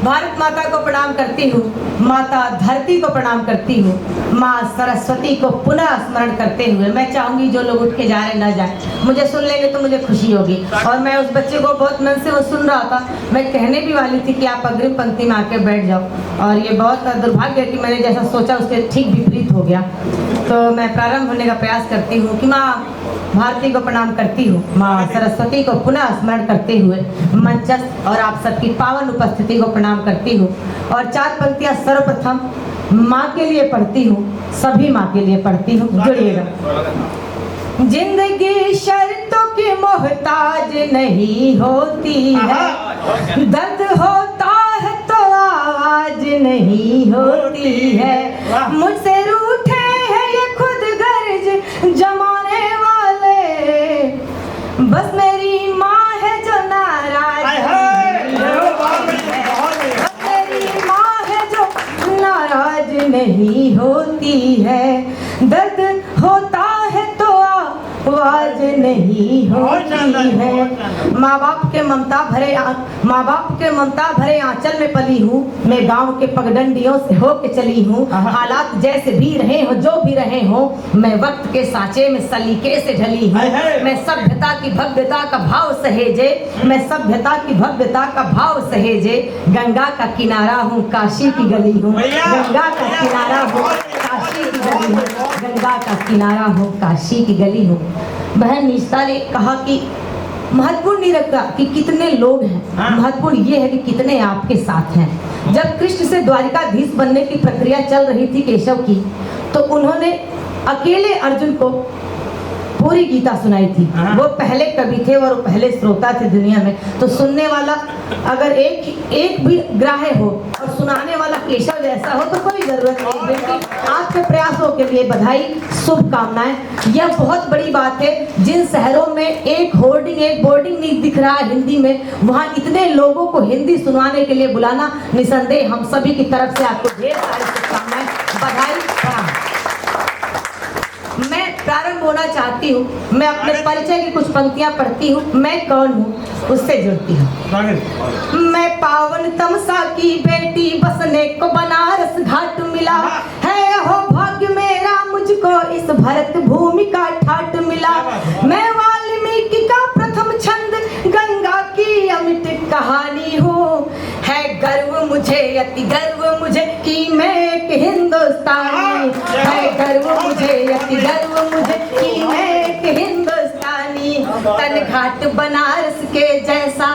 भारत माता को प्रणाम करती हूँ, माता धरती को प्रणाम करती हूँ, माँ सरस्वती को पुनः स्मरण करते हुए मैं चाहूँगी जो लोग उठ के जा रहे न जाए, मुझे सुन लेंगे तो मुझे खुशी होगी। और मैं उस बच्चे को बहुत मन से वो सुन रहा था, मैं कहने भी वाली थी कि आप अग्रिम पंक्ति में आके बैठ जाओ, और ये बहुत दुर्भाग्य है कि मैंने जैसा सोचा उसके ठीक विपरीत हो गया। तो मैं प्रारंभ होने का प्रयास करती हूँ कि माँ भारती को प्रणाम करती हूँ, माँ सरस्वती को पुनः स्मरण करते हुए मंचस्थ और आप सबकी पावन उपस्थिति को प्रणाम करती हूँ। और 4 पंक्तियाँ सर्वप्रथम माँ के लिए पढ़ती हूँ, सभी माँ के लिए पढ़ती हूँ, जुड़िएगा। जिंदगी शर्तों की मोहताज नहीं होती है, दर्द होता है तो आवाज नहीं होती है, मुझसे रूठे हैं ये खुद गर्ज जमाने वाले, बस मेरी माँ है जो नाराज मेरी माँ है जो नाराज नहीं होती है, दर्द होता है तो आवाज नहीं होती है। माँ बाप के ममता भरे आंचल में पली हूँ, मैं गांव के पगडंडियों से होके चली हूँ, हालात जैसे भी रहे हो जो भी रहे हो, मैं वक्त के सांचे में सलीके से ढली हूँ, मैं सभ्यता की भव्यता का भाव सहेजे, मैं सभ्यता की भव्यता का भाव सहेजे, गंगा का किनारा हूँ काशी की गली हूँ, गंगा का किनारा हूँ काशी की गली हूँ, गंगा का किनारा हूँ काशी की गली हूँ। बहन निष्ठा ने कहा कि महत्वपूर्ण नहीं रखा कि कितने लोग हैं, महत्वपूर्ण ये है कि कितने आपके साथ हैं। जब कृष्ण से द्वारिकाधीश बनने की प्रक्रिया चल रही थी केशव की, तो उन्होंने अकेले अर्जुन को पूरी गीता सुनाई थी। वो पहले कवि थे और पहले श्रोता थे दुनिया में, तो सुनने वाला अगर एक भी ग्राह्य हो और सुनाने वाला केशव जैसा हो तो कोई जरूरत नहीं। लेकिन आपके प्रयासों के लिए बधाई, शुभकामनाएं। यह बहुत बड़ी बात है, जिन शहरों में एक बोर्डिंग नहीं दिख रहा हिंदी में, वहाँ इतने लोगों को हिंदी सुनवाने के लिए बुलाना निसंदेह हम सभी की तरफ से आपको ढेर सारी शुभकामनाएं, बधाई। मैं प्रारंभ होना चाहती हूँ, मैं अपने परिचय की कुछ पंक्तियाँ पढ़ती हूँ, मैं कौन हूँ उससे जुड़ती हूँ। मैं पावन तमसा की बेटी, बसने को बनारस घाट मिला है, हो भाग्य मेरा मुझको इस भरत भूमि का ठाट मिला। मैं वाल्मीकि का प्रथम छंद, गंगा की अमिट कहानी हूँ, है गर्व मुझे अति गर्व मुझे कि मैं एक हिंदुस्तानी, है गर्व मुझे अति गर्व मुझे कि मैं एक हिंदुस्तानी। तन घाट बनारस के जैसा,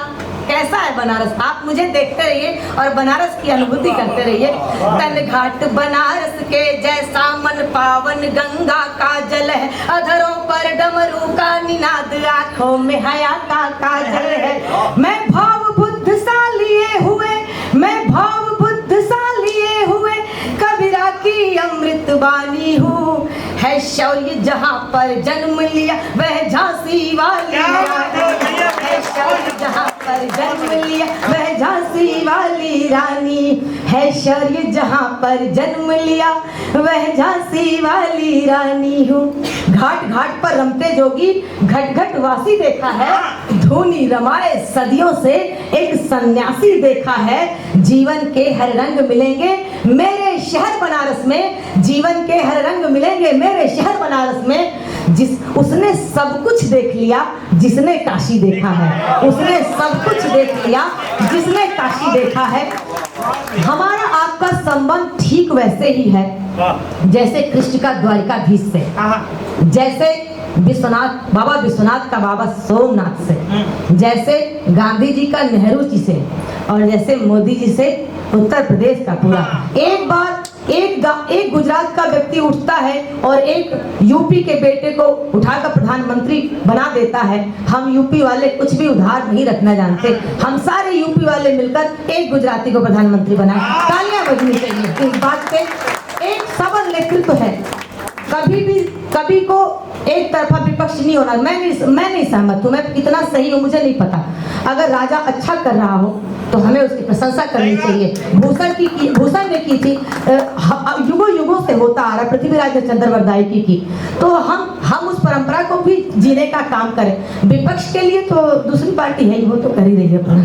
कैसा है बनारस, आप मुझे देखते रहिए और बनारस की अनुभूति करते रहिए। तन घाट बनारस के जैसा, मन पावन गंगा का जल है, अधरों पर डमरू का निनाद, आंखों में हया का काजल है। मैं भाव बुद्ध सा लिए हुए, मैं भाव बुद्ध सा लिए हुए कबीरा की अमृत वाणी हूँ, है शौर्य जहाँ पर जन्म लिया वह झांसी वाली रानी, है शौर्य जहाँ पर जन्म लिया वह झांसी वाली रानी, है शौर्य जहाँ पर जन्म लिया वह झांसी वाली रानी हूँ। घाट घाट पर रमते जोगी घट घट वासी देखा है, धूनी रमाए सदियों से एक सन्यासी देखा है, जीवन के हर रंग मिलेंगे मेरे शहर बनारस में, जीवन के हर रंग मिलेंगे मेरे शहर बनारस में। उसने सब कुछ देख लिया जिसने काशी देखा है, उसने सब कुछ देख लिया जिसने काशी देखा है। हमारा आपका संबंध ठीक वैसे ही है जैसे कृष्ण का द्वारिकाधीश से, जैसे बाबा विश्वनाथ का बाबा सोमनाथ से, जैसे गांधी जी का नेहरू जी से, और जैसे मोदी जी से उत्तर प्रदेश का पूरा। एक बार एक गुजरात का व्यक्ति उठता है और एक यूपी के बेटे को उठाकर प्रधानमंत्री बना देता है। हम यूपी वाले कुछ भी उधार नहीं रखना जानते, हम सारे यूपी वाले मिलकर एक गुजराती को प्रधानमंत्री बनाए। तालियां बजनी चाहिए इस बात पे। एक सबल नेतृत्व है, कभी को एक तरफा विपक्ष नहीं होना। मैं नहीं सहमत हूँ, मैं कितना सही हूँ मुझे नहीं पता। अगर राजा अच्छा कर रहा हो तो हमें उसकी प्रशंसा करनी चाहिए। भूषण ने की थी, युगों युगों से होता आ रहा, पृथ्वीराज ने चंद्रवरदाई की। तो हम उस परंपरा को भी जीने का काम करें। विपक्ष के लिए तो दूसरी पार्टी है, वो तो कर ही रही है अपना।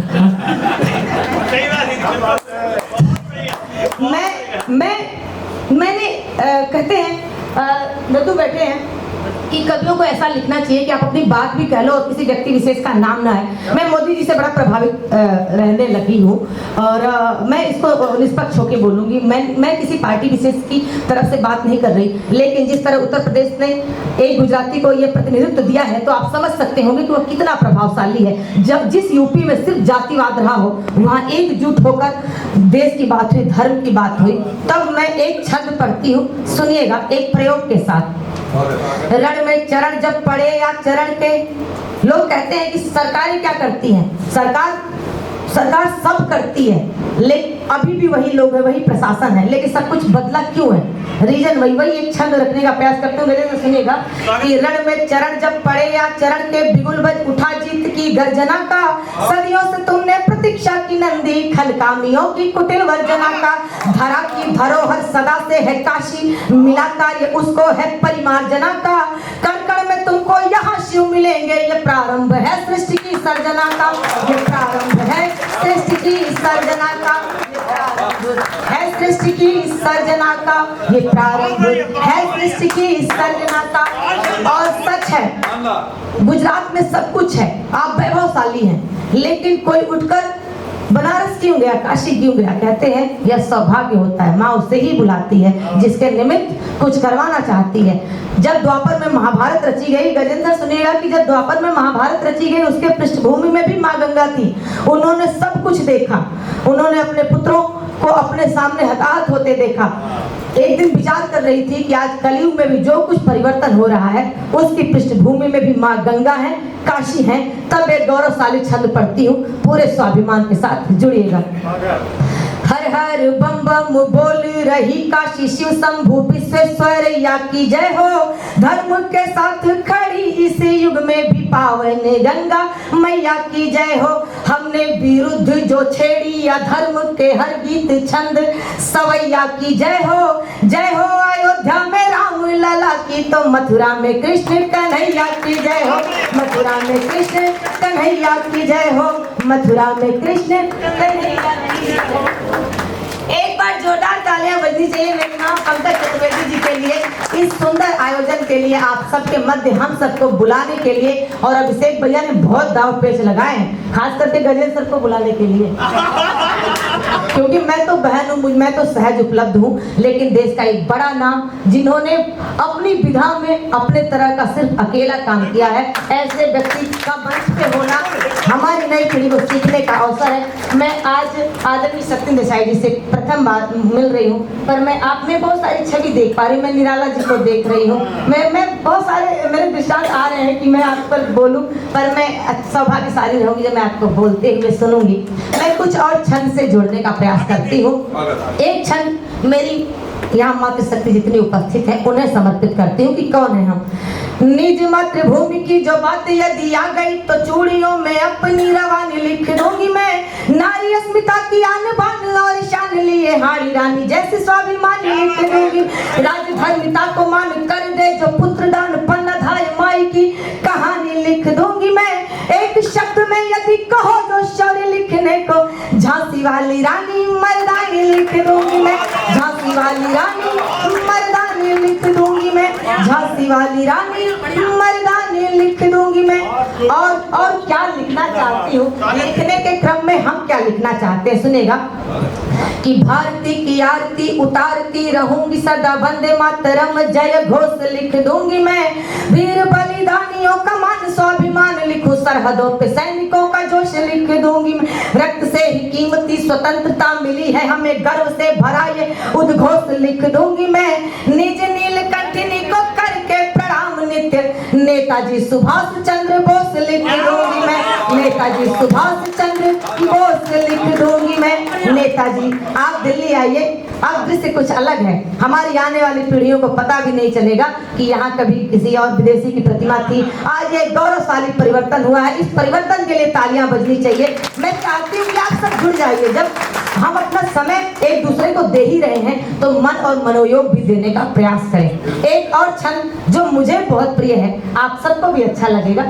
कहते हैं नदू बैठे हैं कि कवियों को ऐसा लिखना चाहिए कि आप अपनी बात भी कह लो और किसी व्यक्ति विशेष का नाम ना है। मैं मोदी जी से बड़ा प्रभावित रहने लगी हूँ और मैं इसको निष्पक्ष होकर बोलूँगी। मैं किसी पार्टी विशेष की तरफ से बात नहीं कर रही, लेकिन जिस तरह उत्तर प्रदेश ने एक गुजराती को ये प्रतिनिधित्व दिया है तो आप समझ सकते होंगे कि वो कितना प्रभावशाली है। जब जिस यूपी में सिर्फ जातिवाद रहा हो, वहाँ एकजुट होकर देश की बात हुई, धर्म की बात हुई। तब मैं एक छंद पढ़ती हूँ, सुनिएगा एक प्रयोग के साथ। रण में चरण जब पड़े या चरण के, लोग कहते हैं कि सरकारें क्या करती हैं, सरकार सब करती है, लेकिन अभी भी वही लोग है, वही प्रशासन है, लेकिन सब कुछ बदला क्यों है? रीजन वही एक छंद रखने का प्रयास करते हूँ। मेरे से सुनिएगा कि रण में चरण जब पड़े या चरण के, बिगुल बज उठा जीत की गर्जना का, सदियों से तुमने प्रतीक्षा की नंदी, खलकामियों की कुटिल वर्जना का, धरा की धरोहर सदा से है काशी, मिला कार्य उसको है परिमार्जना का, कण कण में तुमको यहाँ शिव मिलेंगे, ये प्रारंभ है सृष्टि की सर्जना का, ये प्रारंभ है सृष्टि की सर्जना का, है सृष्टि की सर्जना का, ये प्रारंभ है सृष्टि की सर्जना का। और सच है, गुजरात में सब कुछ है, आप वैभवशाली हैं, लेकिन कोई उठकर बनारस क्यों गया, काशी क्यों गया? कहते हैं यह सौभाग्य होता है, माँ उसे ही बुलाती है जिसके निमित्त कुछ करवाना चाहती है। जब द्वापर में महाभारत रची गई, गजेंद्र सुनिएगा कि जब द्वापर में महाभारत रची गई, उसके पृष्ठभूमि में भी माँ गंगा थी। उन्होंने सब कुछ देखा, उन्होंने अपने पुत्रों को अपने सामने हताहत होते देखा। एक दिन विचार कर रही थी कि आज कलयुग में भी जो कुछ परिवर्तन हो रहा है, उसकी पृष्ठभूमि में भी माँ गंगा है, काशी है। तब एक गौरवशाली छंद पढ़ती हूँ, पूरे स्वाभिमान के साथ जुड़िएगा। हर हर बम बम बोल रही काशी, शिव शंभु विश्वेश्वर या की जय हो, धर्म के साथ खड़ी इस युग में भी पावन गंगा मैया की जय हो। हमने विरुद्ध जो छेड़ी या धर्म के हर गीत छंद, सवैया की जय हो, जय हो। अयोध्या में राम लला की तो मथुरा में कृष्ण कन्हैया की जय हो, मथुरा में कृष्ण कन्हैया की जय हो, मथुरा में कृष्ण कन्हैया की जय हो। एक बार जोरदार तालियां बजनी चाहिए मेरी मां पंकज चतुर्वेदी जी के लिए, इस सुंदर आयोजन के लिए, आप सबके मध्य हम सबको बुलाने के लिए। और अभिषेक भैया ने बहुत दाव पेच लगाए हैं, खास करके गजेंद्र सर को बुलाने के लिए, क्योंकि मैं तो बहन हूँ, मैं तो सहज उपलब्ध हूँ, लेकिन देश का एक बड़ा नाम जिन्होंने अपनी विधा में अपने तरह का सिर्फ अकेला काम किया है, ऐसे व्यक्ति का मंच पे होना हमारी नई पीढ़ी को सीखने का अवसर है। मैं आज आदरणीय सत्येंद्र देसाई जी से प्रथम बार मिल रही हूँ, पर मैं आप में बहुत सारी छवि देख पा रही हूँ। मैं निराला जी को देख रही हूँ, मैं बहुत सारे मेरे दृष्टांत आ रहे हैं कि मैं आप पर बोलूँ, पर मैं सौभाग्यशाली रहूंगी जब मैं आपको बोलते हुए सुनूंगी। मैं कुछ और छंद से जोड़ने का प्रयास करती हूँ। एक छंद मेरी यहाँ मातृशक्ति जितनी उपस्थित है उन्हें समर्पित करती हूँ कि कौन है हम। निज मातृभूमि की जो बात यदि आ गई तो चूड़ियों में अपनी रवानी लिख दूंगी मैं, नारी अस्मिता की आन बान और शान लिए हाड़ी रानी जैसे स्वाभिमानी लिख दूंगी। राजधर्मिता को मान कर दे जो पुत्र दान पन्नाधाय माई की कहानी लिख दूंगी मैं। एक शब्द में यदि कहो तो शौर्य लिखने को झांसी वाली रानी मर्दानी लिख दूंगी मैं, झांसी वाली रानी मर्दानी लिख दूंगी मैं, झांसी वाली रानी मर्दानी लिख दूंगी मैं। और क्या लिखना चाहती हूँ, लिखने के क्रम में हम क्या लिखना चाहते हैं सुनेगा कि भारती की आरती उतारती रहूंगी सदा, वंदे मातरम जय घोष लिख दूंगी मैं। वीर बलिदानियों का मान स्वाभिमान लिखूं, सरहदों पे सैनिकों का जोश लिख दूंगी मैं। रक्त से ही कीमती स्वतंत्रता मिली है हमें, गर्व से भरा ये उद्घोष लिख दूंगी मैं। निज नीलकंठिनी को करके प्रणाम नित्य, नेताजी सुभाष चंद्र बोस लिख दूंगी मैं, नेताजी सुभाष चंद्र बोस लिख दूंगी मैं। नेताजी आप दिल्ली आइए, अब दृश्य कुछ अलग है, हमारी आने वाली पीढ़ियों को पता भी नहीं चलेगा कि यहाँ कभी किसी और विदेशी की प्रतिमा थी। आज ये गौरवशाली परिवर्तन हुआ है, इस परिवर्तन के लिए तालियां बजनी चाहिए। मैं चाहती हूँ कि आप सब जुड़ जाइए। जब हम अपना समय एक दूसरे को दे ही रहे हैं तो मन और मनोयोग भी देने का प्रयास करें। एक और छंद जो मुझे बहुत प्रिय है, आप सबको भी अच्छा लगेगा।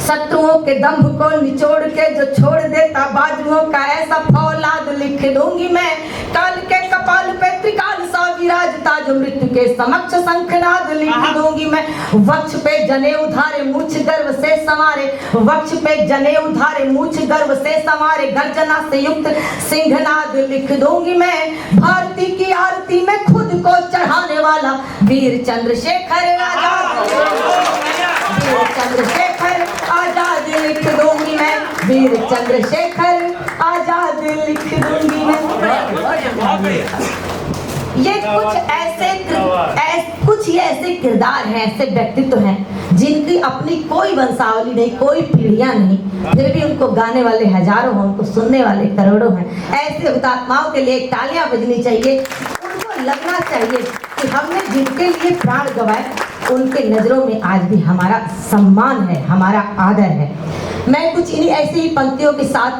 शत्रुओं के दंभ को निचोड़ के जो छोड़ देता बाजुओं का ऐसा फौलाद लिख दूंगी मैं। काल के कपाल पे त्रिकाल सा विराजता जो मृत्यु के समक्ष शंखनाद लिख दूंगी मैं। वक्ष पे जने उधारे मूछ गर्व से संवारे, वक्ष पे जने उधारे मूछ गर्व से संवारे, गर्जना से युक्त सिंहनाद लिख दूंगी मैं। भारती की आरती में खुद को चढ़ाने वाला वीर चंद्रशेखर आजाद, वीर चंद्रशेखर आजाद लिख दूंगी मैं, वीर चंद्रशेखर आजाद लिख दूंगी मैं। ये कुछ ऐसे किरदार हैं, ऐसे व्यक्तित्व हैं जिनकी अपनी कोई वंशावली नहीं, कोई पीढ़ियां नहीं, फिर भी उनको गाने वाले हजारों हैं, उनको सुनने वाले करोड़ों हैं। ऐसे हुतात्माओं के लिए तालियां बजनी चाहिए। उनको लगना चाहिए कि हमने जिनके लिए प्राण गंवाए उनके नजरों में आज भी हमारा सम्मान है, हमारा आदर है। मैं कुछ इन्हीं ऐसी ही पंक्तियों के साथ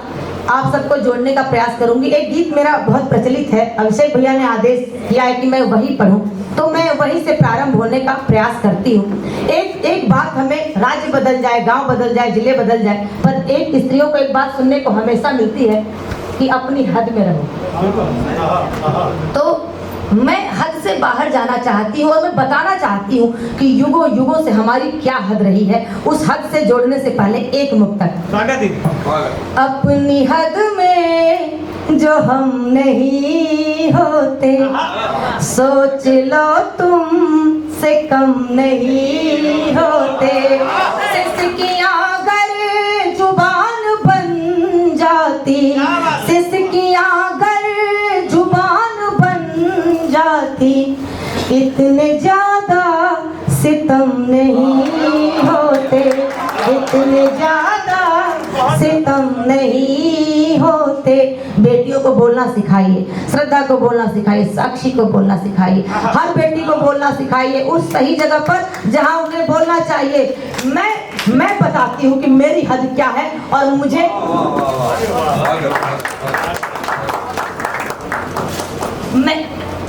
आप सबको जोड़ने का प्रयास करूंगी। एक गीत मेरा बहुत प्रचलित है, अभिषेक भैया ने आदेश किया है कि मैं वही पढ़ूं, तो मैं वहीं से प्रारंभ होने का प्रयास करती हूँ। एक बात, हमें राज्य बदल जाए, गांव बदल जाए, जिले बदल जाए, पर एक स्त्रियों को एक बात सुनने को हमेशा मिलती है कि अपनी हद में रहो। तो मैं हद से बाहर जाना चाहती हूँ और मैं बताना चाहती हूँ कि युगों युगों से हमारी क्या हद रही है। उस हद से जोड़ने से पहले एक मुक्तक। अपनी हद में जो हम नहीं होते, सोच लो तुम से कम नहीं होते। सिसकियां अगर जुबान बन जाती, सिसकियां अगर जुबान जाती, इतने ज्यादा सितम नहीं होते, इतने ज्यादा सितम नहीं होते। बेटियों को बोलना सिखाइए, श्रद्धा को बोलना सिखाइए, साक्षी को बोलना सिखाइए, हर बेटी को बोलना सिखाइए उस सही जगह पर जहां उन्हें बोलना चाहिए। मैं बताती हूँ कि मेरी हद क्या है और मुझे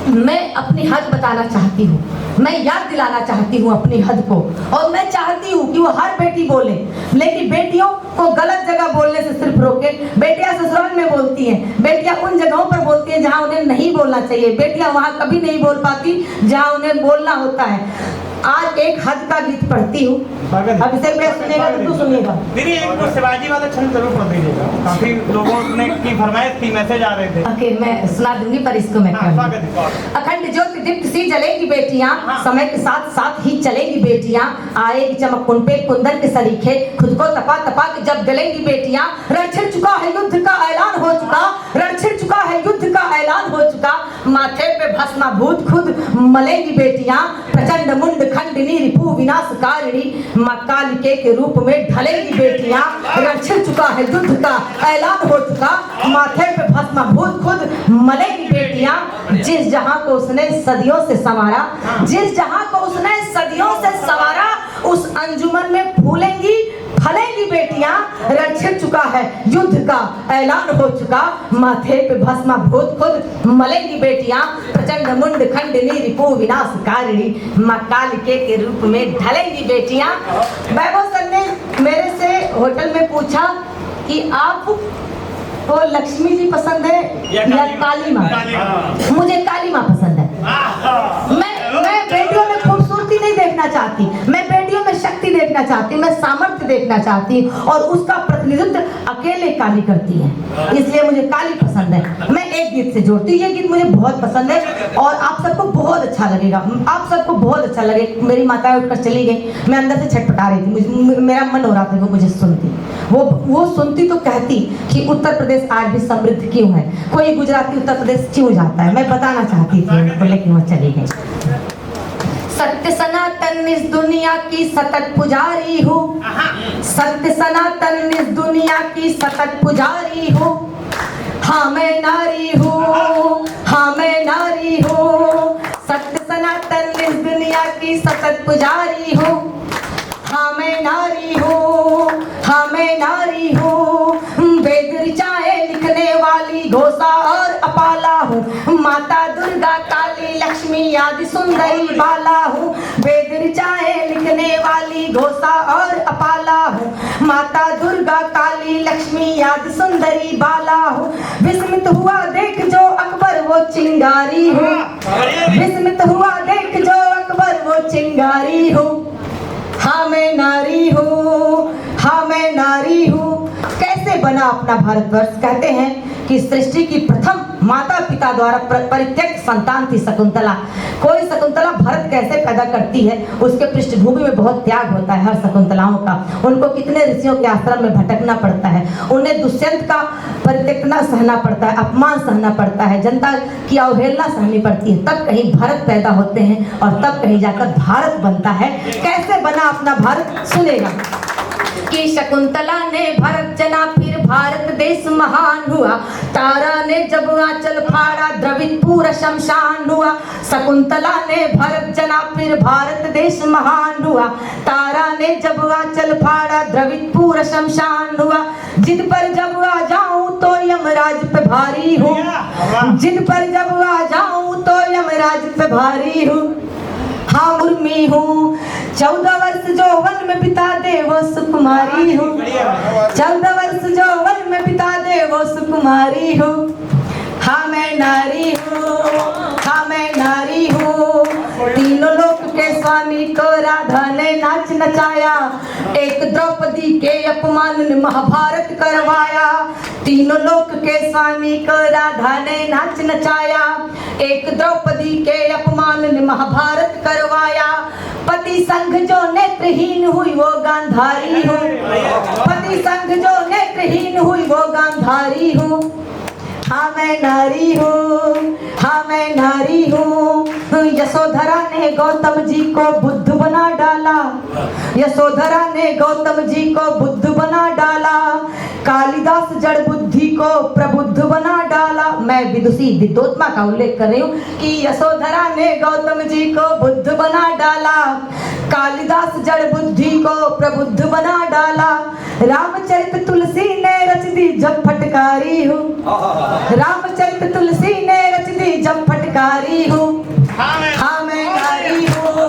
मैं अपनी हद बताना चाहती हूँ, मैं याद दिलाना चाहती हूँ अपनी हद को। और मैं चाहती हूँ कि वो हर बेटी बोले, लेकिन बेटियों को गलत जगह बोलने से सिर्फ रोके। बेटियां ससुराल में बोलती हैं, बेटियां उन जगहों पर बोलती हैं जहाँ उन्हें नहीं बोलना चाहिए, बेटियां वहाँ कभी नहीं बोल पाती जहाँ उन्हें बोलना होता है। आज एक हद का गीत पढ़ती हूँ, अभिषेक भैया सुनेगा तो तू सुनिएगा। दीदी एक शिवाजी वाला छंद जरूर पढ़ दीजिएगा, काफी लोगों ने की फरमाइश थी, मैसेज आ रहे थे। ओके, मैं सुना दूंगी पर इसको मैं अखंड ज्योति दीप्त सी जलेगी बेटियां, समय के साथ साथ ही चलेगी बेटियां, आएगी चमक उन पे कुंदन के सलीखे, खुद को तपा तपा के जब गलेंगी बेटियां। रण छिड़ चुका है युद्ध का ऐलान हो चुका, रण छिड़ चुका है युद्ध का ऐलान हो चुका, माथे पे भस्माभूत खुद मलेगी बेटियां। प्रचंड मुंड खंडिनी रिपु विनाशकारिणी, मां कालिके के रूप में ढलेगी बेटियां। रण छिड़ चुका है युद्ध का ऐलान हो चुका, माथे पे भस्माभूत खुद मलेगी बेटियां। जिस जहां को उसने सदियों से संवारा, जिस जहां को उसने सदियों से संवारा, उस अंजुमन में फूलेंगी फलेंगी बेटियां। रण छिड़ चुका है युद्ध का ऐलान हो चुका, माथे पे भस्माभूत खुद मलेंगी बेटियां। प्रचंड मुंड खंडिनी रिपु विनाशकारिणी, मां कालिके के रूप में ढलेंगी बेटियां। वैभव सर ने मेरे से होटल में पूछा कि आप को लक्ष्मी जी पसंद है या काली माँ? मुझे काली माँ पसंद है। मैं बेटियों में खूबसूरती नहीं देखना चाहती, मैं बेटियों में शक्ति देखना चाहती हूँ, मैं सामर्थ्य देखना चाहती हूँ, और उसका प्रतिनिधित्व अकेले काली करती है, इसलिए मुझे काली पसंद है। मैं एक गीत से जोड़ती हूँ, ये गीत मुझे बहुत पसंद है और आप सबको बहुत अच्छा लगेगा, आप सबको बहुत अच्छा लगेगा। मेरी माता उठकर चली गई, मैं अंदर से छटपटा रही थी, मेरा मन हो रहा था वो मुझे सुनती, वो सुनती तो कहती कि उत्तर प्रदेश आज भी समृद्ध क्यों है, कोई गुजराती उत्तर प्रदेश क्यों जाता है। मैं बताना चाहती थी उनको, लेकिन वो चली गई। सत्य सनातन इस दुनिया की सतत पुजारी हूँ, सत्य सनातन इस दुनिया की सतत पुजारी हूँ। हाँ मैं नारी हूँ, हाँ मैं नारी हूँ, सत्य सनातन इस दुनिया की सतत पुजारी हूँ। हाँ मैं नारी हूँ, हाँ मैं नारी हूँ, वेद ऋचाएं लिखने वाली घोषा और अपाला हूँ। माता दुर्गा काली लक्ष्मी आदि सुंदरी बाला हूँ, वेद ऋचाएं लिखने वाली घोषा और अपाला हूँ। माता दुर्गा काली लक्ष्मी आदि सुंदरी बाला हूँ। विस्मित हुआ देख जो अकबर वो चिंगारी हूँ, विस्मित हुआ देख जो अकबर वो चिंगारी हूँ, हाँ मैं नारी हूँ, हाँ मैं नारी हूँ। कैसे बना अपना भारतवर्ष? कहते हैं कि सृष्टि की प्रथम माता पिता द्वारा परित्यक्त संतान थी शकुंतला। कोई शकुंतला भरत कैसे पैदा करती है, उसके पृष्ठभूमि में बहुत त्याग होता है हर शकुंतलाओं का। उनको कितने ऋषियों के आश्रम में भटकना पड़ता है, उन्हें दुष्यंत का परित्यक्तना सहना पड़ता है, अपमान सहना पड़ता है, जनता की अवहेलना सहनी पड़ती है, तब कहीं भारत पैदा होते हैं और तब कहीं जाकर भारत बनता है। कैसे बना अपना भारत? सुनेगा कि शकुंतला ने भारत जना फिर भारत देश महान हुआ, तारा ने जब आंचल फाड़ा द्रवित पूरा शमशान हुआ। शकुंतला ने भारत जना फिर भारत देश महान हुआ, तारा ने जब आंचल फाड़ा द्रवित पूरा शमशान हुआ। जिद पर जब आ जाऊं तो यमराज पे भारी हूँ, जिद पर जब आ जाऊं तो यमराज पे भारी हूँ, हाँ उर्मी हूँ। 14 वर्ष यौवन में बिता दे वो सुकुमारी हूँ, 14 वर्ष यौवन में बिता दे वो सुकुमारी हूँ, हाँ मैं नारी हूँ, हाँ मैं नारी हूँ। तीनों लोक के स्वामी को राधा ने नाच नचाया, एक द्रौपदी के अपमान ने महाभारत करवाया। तीनों लोक के स्वामी को राधा ने नाच नचाया, एक द्रौपदी के अपमान ने महाभारत करवाया। पति संग जो नेत्रहीन हुई वो गांधारी हूँ, पति संग जो नेत्रहीन हुई वो गांधारी हूँ, हाँ मैं नारी हूँ, हाँ मैं नारी हूँ। यशोधरा ने गौतम जी को बुद्ध बना डाला, यशोधरा ने गौतम जी को बुद्ध बना डाला। कालिदास जड़ बुद्धि को प्रबुद्ध बना डाला। मैं विदुषी विद्योत्मा का उल्लेख कर रही हूँ कि यशोधरा ने गौतम जी को बुद्ध बना डाला, कालिदास जड़ बुद्धि को प्रबुद्ध बना डाला। रामचरित तुलसी ने रच दी जब फटकारी हूँ, रामचरित तुलसी ने रच दी जब फटकारी हूँ, हाँ मैं नारी हूँ,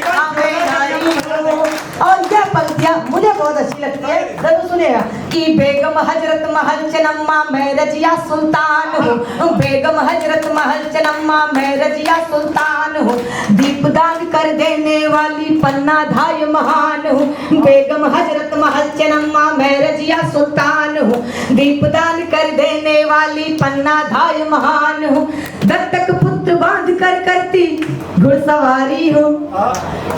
हाँ मैं नारी हूँ। और यह पंक्तियाँ मुझे बहुत अच्छी लगती है, जरूर सुनेगा कि बेगम हजरत महल चनम्मा मैं रजिया सुल्तान हूँ, बेगम हजरत महल चनम्मा मैं रजिया सुल्तान हूँ। दीपदान कर देने वाली पन्ना धाय महान हूँ, बेगम हजरत महल चनम्मा मैं रजिया सुल्तान हूँ। दीपदान कर देने वाली पन्ना धाय महान हूँ। दत्तक पुत्र बांध कर करती घुड़सवारी हूँ,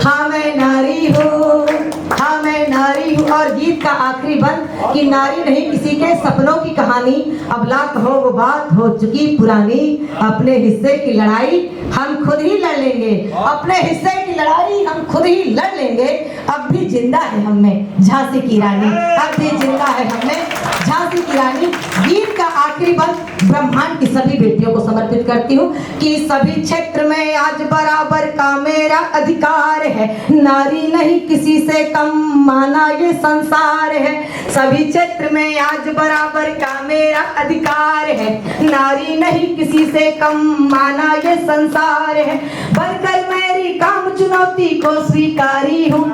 हाँ मैं नारी हूँ, हाँ मैं नारी हूँ। और गीत का आखिरी बंद कि नारी नहीं किसी के सपनों की कहानी, अब लाख हो वो बात हो चुकी पुरानी, अपने हिस्से की लड़ाई हम खुद ही लड़ लेंगे, अपने हिस्से की लड़ाई हम खुद ही लड़ लेंगे। अब भी जिंदा है हम में झांसी की रानी, अब भी जिंदा है हम में झांसी की रानी। गीत का आखिरी बंद ब्रह्मांड की सभी बेटियों को समर्पित करती हूँ कि सभी क्षेत्र में आज बराबर का मेरा अधिकार है, नारी नहीं किसी से कम माना ये संसार है। सभी क्षेत्र में आज बराबर का मेरा अधिकार है, नारी नहीं किसी से कम माना ये संसार है। बढ़कर मेरी काम चुनौती को स्वीकारी हूँ,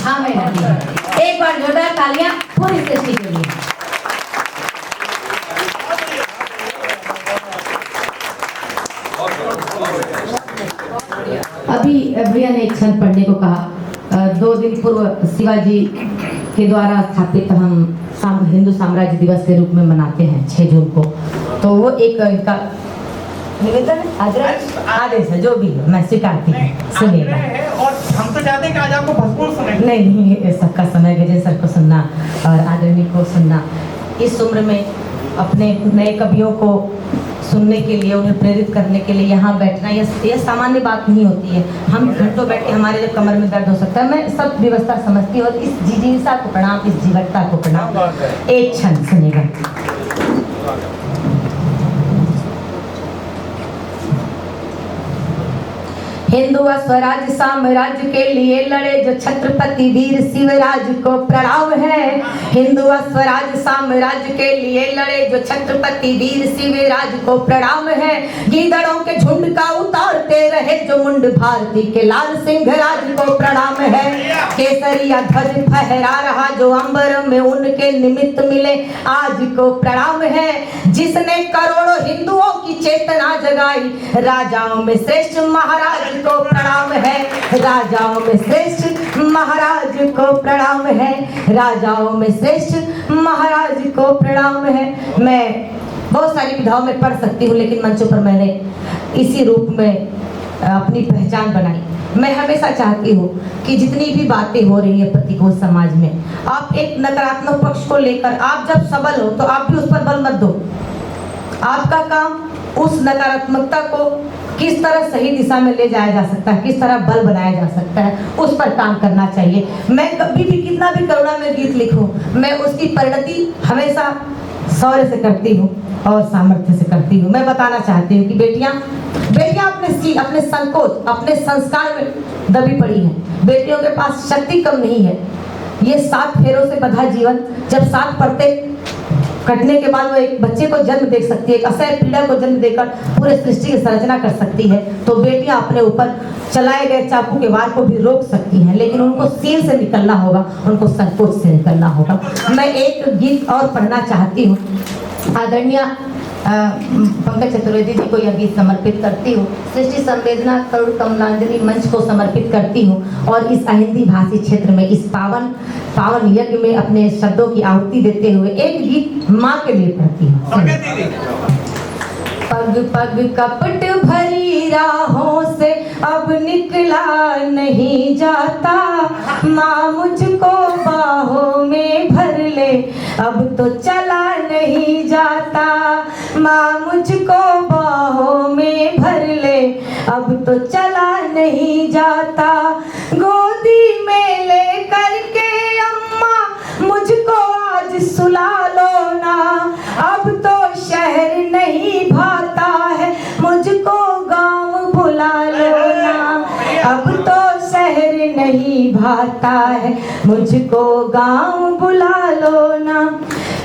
हाँ मैं नारी। एक बार जोरदार तालियां पूरी सृष्टि के लिए। अभी भैया ने एक क्षण पढ़ने को कहा। 2 दिन पूर्व शिवाजी के द्वारा स्थापित हम हिंदू साम्राज्य दिवस के रूप में मनाते हैं 6 जून को, तो वो एक इनका निवेदन आदेश है, जो भी मैं स्वीकारती हूँ, सुनिएगा। और हम तो चाहते हैं कि आज आपको भरपूर सुने। नहीं, सबका समय गजेंद्र सर को सुनना और आदरणीय को सुनना, इस उम्र में अपने नए कवियों को सुनने के लिए, उन्हें प्रेरित करने के लिए यहाँ बैठना यह सामान्य बात नहीं होती है। हम घंटों बैठ के हमारे जब कमर में दर्द हो सकता है, मैं सब व्यवस्था समझती हूँ और इस जिजीविसा को प्रणाम, इस जीवटता को प्रणाम। एक क्षण सुनेगा। हिंदू स्वराज साम्राज्य के लिए लड़े जो छत्रपति वीर शिवराज को प्रणाम है। हिंदू स्वराज साम्राज्य के लिए लड़े जो छत्रपति वीर शिवराज को प्रणाम है। गीदड़ों के झुंड का उतारते रहे जो मुंड भारती के लाल सिंह राज को प्रणाम है। केसरिया ध्वज फहरा रहा जो अंबर में उनके निमित्त मिले आज को प्रणाम है। जिसने करोड़ों हिंदुओं की चेतना जगाई राजाओं में श्रेष्ठ महाराज को प्रणाम है। राजाओं में श्रेष्ठ महाराज को प्रणाम है। राजाओं में श्रेष्ठ महाराज को प्रणाम है। मैं बहुत सारी विधाओं में पढ़ सकती हूँ लेकिन मंचों पर मैंने इसी रूप में अपनी पहचान बनाई। मैं हमेशा चाहती हूँ कि जितनी भी बातें हो रही है प्रतिकूल समाज में, आप एक नकारात्मक पक्ष को लेकर आप जब सबल हो तो आप भी उस पर बल मत दो। आपका काम उस नकारात्मकता को किस तरह सही दिशा में ले जाया जा सकता है, किस तरह बल बनाया जा सकता है, उस पर काम करना चाहिए। मैं कभी भी कितना भी करुणा में गीत लिखूं, मैं उसकी परिणति हमेशा शौर्य से करती हूँ और सामर्थ्य से करती हूँ। मैं बताना चाहती हूँ कि बेटियाँ अपने संकोच, अपने संस्कार में दबी पड़ी हैं। बेटियों के पास शक्ति कम नहीं है। ये 7 फेरों से बंधा जीवन, जब 7 परतें कटने के बाद वो एक बच्चे को जन्म दे सकती है, एक असह्य पीड़ा को जन्म देकर पूरे सृष्टि की संरचना कर सकती है, तो बेटियां अपने ऊपर चलाए गए चाकू के वार को भी रोक सकती हैं। लेकिन उनको सील से निकलना होगा, उनको संकोच से निकलना होगा। मैं एक गीत और पढ़ना चाहती हूँ। आदरणीय पंकज चतुर्वेदी जी को यह गीत समर्पित करती हूँ। सृष्टि संवेदना करुण कमलांजलि मंच को समर्पित करती हूँ और इस अहिंदी भाषी क्षेत्र में इस पावन यज्ञ में अपने शब्दों की आहुति देते हुए एक गीत माँ के लिए पढ़ती हूँ। पग पग कपट भरी राहों से अब निकला नहीं जाता, माँ मुझको बाहों में भर ले अब तो चला नहीं जाता, माँ मुझको बाहों में भर ले अब तो चला नहीं जाता, गोदी में ले करके अम्मा मुझको आज सुला लो ना, अब तो शहर नहीं भाता है मुझको गाँव बुला लो ना, अब तो शहर नहीं भाता है मुझको गाँव बुला लो ना।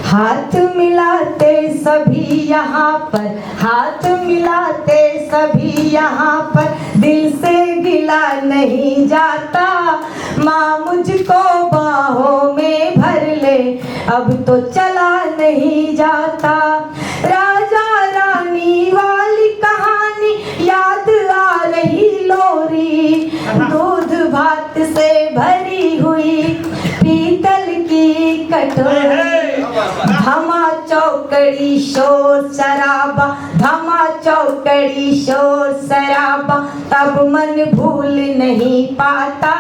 हाथ मिलाते सभी यहाँ पर, हाथ मिलाते सभी यहाँ पर, दिल से गिला नहीं जाता, माँ मुझको बाहों में भर ले अब तो चला नहीं जाता। राजा रानी वाली कहानी याद आ रही लोरी, दूध भात से भरी हुई पीतल की कटोरी, धमा चौकड़ी शोर शराबा, धमा चौकड़ी शोर शराबा, तब मन भूल नहीं पाता,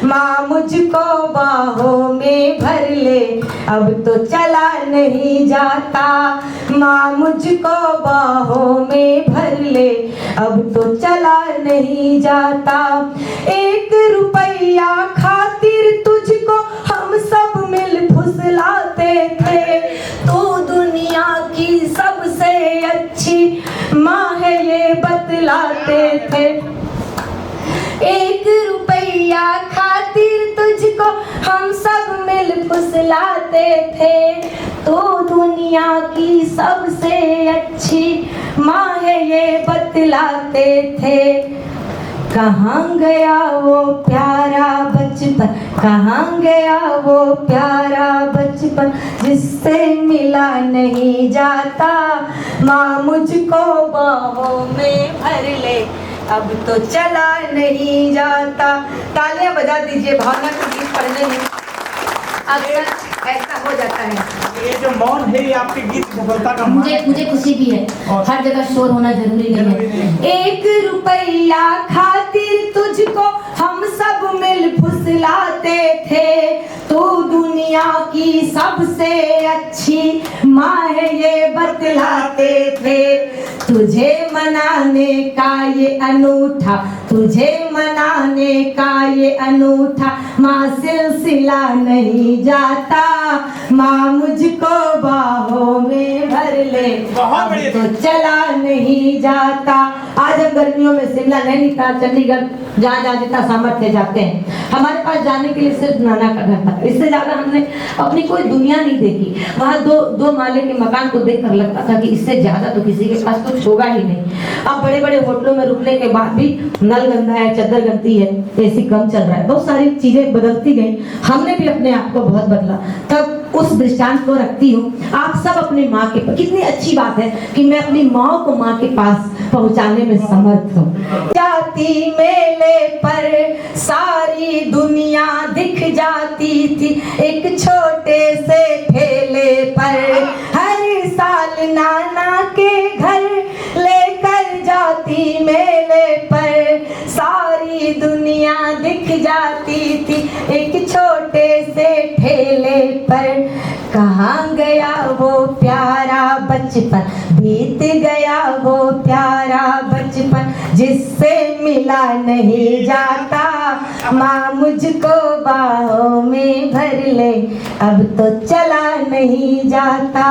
माँ मुझको बाहों में भर ले अब तो चला नहीं जाता, माँ मुझको बाहों में भर ले अब तो चला नहीं जाता। 1 रुपया खातिर तुझको हम सब मिल फुसलाते थे, तू दुनिया की सबसे अच्छी माँ है ये बतलाते थे। 1 रुपया खातिर तुझको हम सब मिल फुसलाते थे, तो दुनिया की सबसे अच्छी माँ है ये बतलाते थे। कहाँ गया वो प्यारा बचपन, कहाँ गया वो प्यारा बचपन, जिससे मिला नहीं जाता, माँ मुझको बाहों में भर ले अब तो चला नहीं जाता। तालियां बजा दीजिए भावना के गीत पढ़ने में अक्सर ऐसा हो जाता है। ये जो मौन है ये आपके गीत सफलता का मुझे खुशी भी है, हर जगह शोर होना जरूरी नहीं है। 1 रुपया खातिर तुझको हम सब मिल फुसलाते थे, तू दुनिया की सबसे अच्छी माँ है ये बतलाते थे, तुझे मनाने का ये अनूठा तुझे मनाने का ये अनूठा माँ सिलसिला नहीं जाता, माँ मुझको बाहों में भर ले, अब तो चला नहीं जाता। आज हम गर्मियों में शिमला, नैनीताल, चंडीगढ़, जहाँ जहाँ जितना सामर्थ्य जाते हैं, हमारे पास जाने के लिए सिर्फ नाना का घर था, इससे ज्यादा हमने अपनी कोई दुनिया नहीं देखी। वहाँ दो माले के मकान को देखकर लगता था कि इससे ज्यादा तो किसी के पास कुछ होगा ही नहीं। अब बड़े बड़े होटलों में रुकने के बाद भी नल गंदा है, चद्दर गंदी है, एसी कम चल रहा है, बहुत सारी चीजें बदलती गई। हमने भी अपने आप को बहुत बदला। तब उस दृष्टांत को रखती हूँ, आप सब अपनी माँ के पास, कितनी अच्छी बात है कि मैं अपनी माँ को माँ के पास पहुँचाने में समर्थ हूँ। जाती मेले पर सारी दुनिया दिख जाती थी, एक छोटे से ठेले पर हर साल नाना के घर लेकर जाती मेले पर, सारी दुनिया दिख जाती थी एक छोटे से ठेले पर। कहाँ गया वो प्यारा बचपन, बीत गया वो प्यारा बचपन, जिससे मिला नहीं जाता, माँ मुझको बाहों में भर ले, अब तो चला नहीं जाता।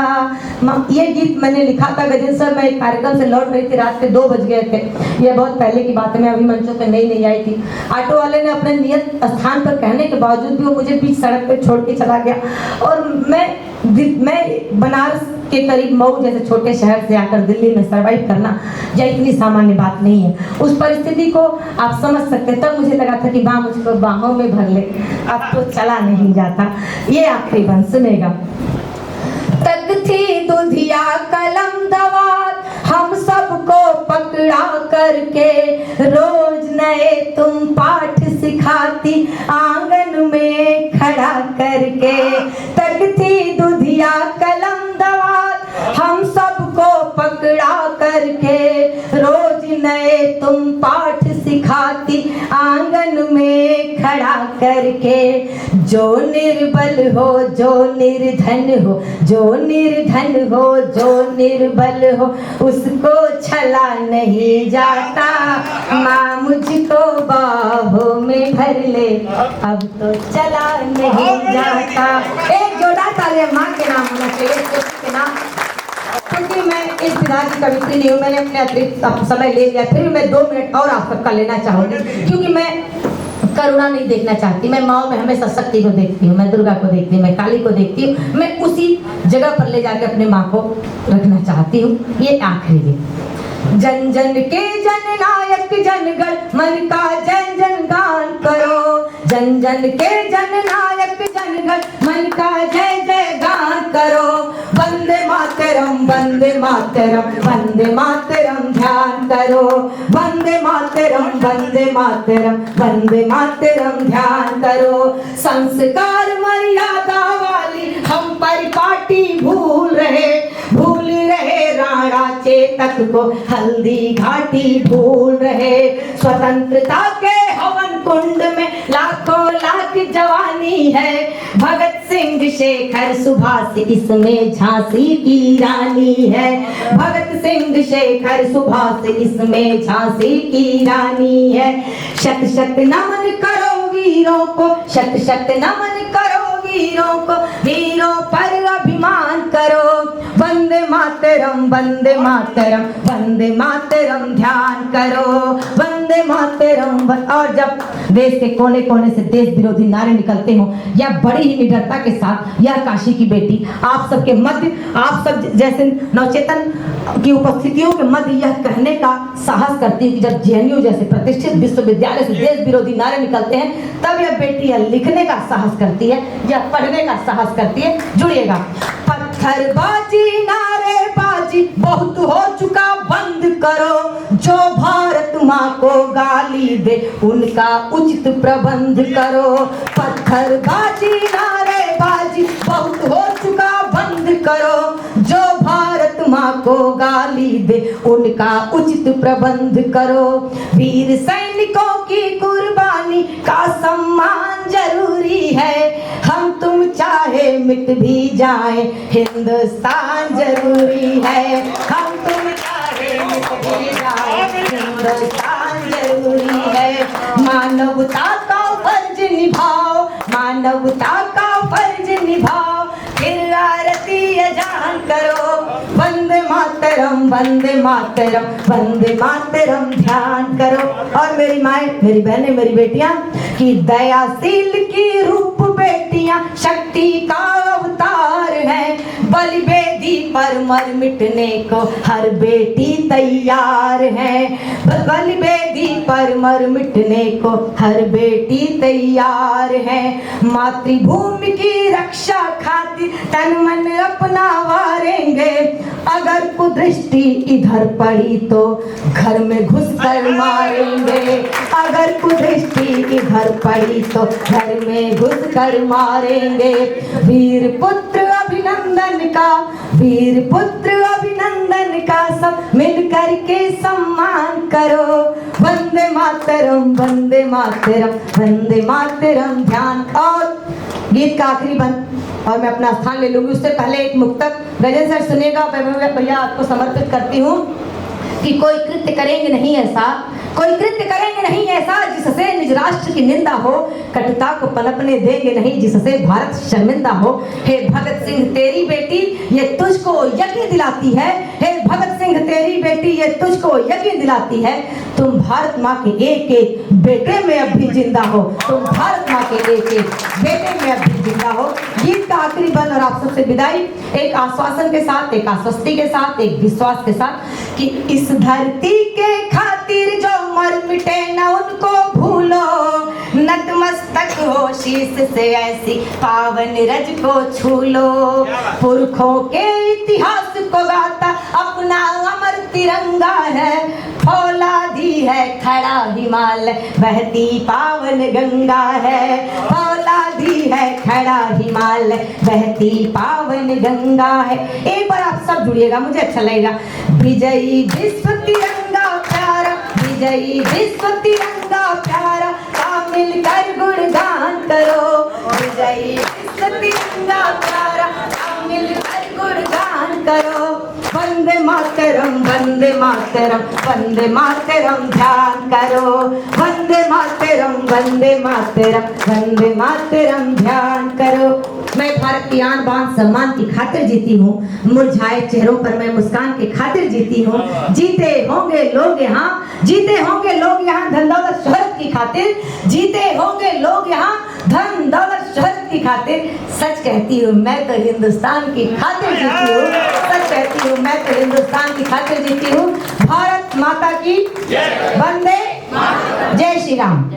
ये गीत मैंने लिखा था गजेंद्र सर, मैं एक कार्यक्रम से लौट रही थी, रात के 2 बज गए थे, ये बहुत पहले की बात है, मैं अभी मंचों पे नई आई थी। ऑटो वाले ने अपने नियत स्थान पर कहने के बावजूद भी वो मुझे बीच सड़क पे छोड़ के चला गया, और मैं बनारस के करीब मऊ जैसे छोटे शहर से आकर दिल्ली में सरवाइव करना या इतनी सामान्य बात नहीं है। उस परिस्थिति को आप समझ सकते हैं। तब मुझे लगा था कि माँ मुझको बाहों में भर ले, अब तो चला नहीं जाता। ये आखिरी बंद सुनेगा। तक थी दुधिया कलम दवात, हम सबको पकड़ा करके, रोज नए तुम पाठ सिखाती आंगन में खड़ा करके। तक थी दुधिया कलम दवात, हम सबको पकड़ा करके, रोज नए तुम पाठ सिखाती आंगन में खड़ा करके। जो निर्बल हो, जो निर्धन हो, जो निर्धन हो, जो निर्बल हो, उसको छला नहीं जाता, माँ मुझको बाहों में भर ले, अब तो चला नहीं जाता। एक जोड़ा तालियां माँ के नाम होना चाहिए, के नाम। क्योंकि मैं इस विधा की कवित्री नहीं हूँ, मैंने अपने अतिरिक्त समय ले लिया, फिर मैं 2 मिनट और आप सबका लेना चाहूँगी, क्योंकि मैं करुणा नहीं देखना चाहती। मैं माँ में हमेशा शक्ति को देखती हूँ, मैं दुर्गा को देखती हूँ, मैं काली को देखती हूँ, मैं उसी जगह पर ले जाकर अपने माँ को रखना चाहती हूँ। ये आखिरी गीत। जन जन के जन नायक जनगण मन का जन जन गान करो, जन जन के जन नायक जनगण मन का जय जय गान करो। वंदे मातरम, वंदे मातरम, वंदे मातरम ध्यान करो, वंदे मातरम, वंदे मातरम, वंदे मातरम ध्यान करो। संस्कार मर्यादा वाली हम परिपाटी भूल रहे राणा चेतक को हल्दी घाटी भूल रहे। स्वतंत्रता के हवन कुंड में लाखों लाख जवानी है, भगत सिंह शेखर सुभाष इसमें झांसी की रानी है, भगत सिंह शेखर सुभाष इसमें झांसी की रानी है। शत शत नमन करो वीरों को, शत शत नमन करो वीरों को, वीरों पर अभिमान करो। वंदे मातरम, वंदे मातरम, वंदे मातरम ध्यान करो, वंदे मातरम। और जब देश के कोने कोने से देश विरोधी नारे निकलते हो, या बड़ी ही निडरता के साथ यह काशी की बेटी आप सबके मध्य, आप सब जैसे नवचेतन की उपस्थितियों के मध्य यह कहने का साहस करती है कि जब जेएनयू जैसे प्रतिष्ठित विश्वविद्यालय से देश विरोधी नारे निकलते हैं, तब यह बेटी यह लिखने का साहस करती है, यह पढ़ने का साहस करती है। जुड़िएगा। पत्थरबाजी नारेबाजी बहुत हो चुका, बंद करो। जो भारत माँ को गाली दे उनका उचित प्रबंध करो। पत्थरबाजी नारेबाजी बहुत हो चुका, बंद करो। जो भारत माँ को गाली दे उनका उचित प्रबंध करो। वीर सैनिकों की कुर्बानी का सम्मान जरूरी है, हम तुम चाहे मिट भी जाए हिंदुस्तान जरूरी है, हम तुम चाहे मिट भी जाए हिंदुस्तान जरूरी है। मानवता का फर्ज निभाओ, मानवता का फर्ज निभाओ, फिर आरती अजान करो। वंदे मातरम, वंदे मातरम, वंदे मातरम ध्यान करो। और मेरी माएँ, मेरी बहनें, मेरी बेटियां, कि दयाशील की रूप बेटियां शक्ति का अवतार है। बलि बेदी पर मर मिटने को हर बेटी तैयार है। बलि बेदी पर मर मिटने को हर बेटी तैयार है। मातृभूमि की रक्षा खातिर तन मन अपना वारेंगे। अगर कुदृष्टि इधर पड़ी तो घर में घुस कर मारेंगे। अगर कुदृष्टि इधर पड़ी तो घर में घुस कर मारेंगे। वीर पुत्र अभिनंदन का, वीर पुत्र अभिनंदन का सब मिल कर के सम्मान करो। वंदे मातरम, वंदे मातरम, वंदे मातरम ध्यान। और गीत का आखिरी बंद, और मैं अपना स्थान ले लूंगी। उससे पहले एक मुक्तक गजल सर सुनेगा। भैया आपको समर्पित करती हूँ कि कोई कृत्य करेंगे नहीं ऐसा, कोई कृत्य करेंगे नहीं ऐसा जिससे निज राष्ट्र की निंदा हो। कटुता को पनपने देंगे नहीं जिससे भारत शर्मिंदा हो। हे भगत सिंह तेरी बेटी ये तुझको यकीन दिलाती है। हे भगत सिंह तेरी बेटी ये तुझको यकीन दिलाती है। तुम भारत माँ के एक एक बेटे में अब भी जिंदा हो। तुम भारत माँ के एक एक बेटे में अब भी जिंदा हो। गीत का आखिरी बंद और आप सबसे विदाई एक आश्वासन के साथ, एक आश्वस्ति के साथ, एक विश्वास के साथ कि इस धरती के खातिर जो मर मिटे न उनको भूलो। नतमस्तक हो शीश से ऐसी पावन रज को छू लो। पुरखों के इतिहास को गाता अपना अमर तिरंगा है। फौलादी है खड़ा हिमालय बहती पावन गंगा है। फौलादी है खड़ा हिमालय बहती पावन गंगा है। एक बार आप सब जुड़िएगा, मुझे अच्छा लगेगा। विजयी विश्व तिरंगा प्यारा, विजयी विश्व तिरंगा प्यारा, का मिलकर गुणगान करो। विजयी विश्व तिरंगा प्यारा, का मिलकर गुणगान करो। वंदे मातरम, वंदे मातरम, वंदे मातरम ध्यान करो। वंदे मातरम, वंदे मातरम, वंदे मातरम ध्यान करो। मैं भारत की आन बान सम्मान की खातिर जीती हूँ। मुरझाए चेहरों पर मैं मुस्कान की खातिर जीती हूँ। जीते होंगे लोग यहाँ, जीते होंगे लोग यहाँ धन दौलत शोहरत की खातिर। जीते होंगे लोग यहाँ धन दौलत शोहरत की खातिर। सच कहती हूँ मैं तो हिंदुस्तान की खातिर जीती हूँ। सच कहती हूँ मैं तो हिंदुस्तान की खातिर जीती हूँ। भारत माता की वंदे, जय श्री राम।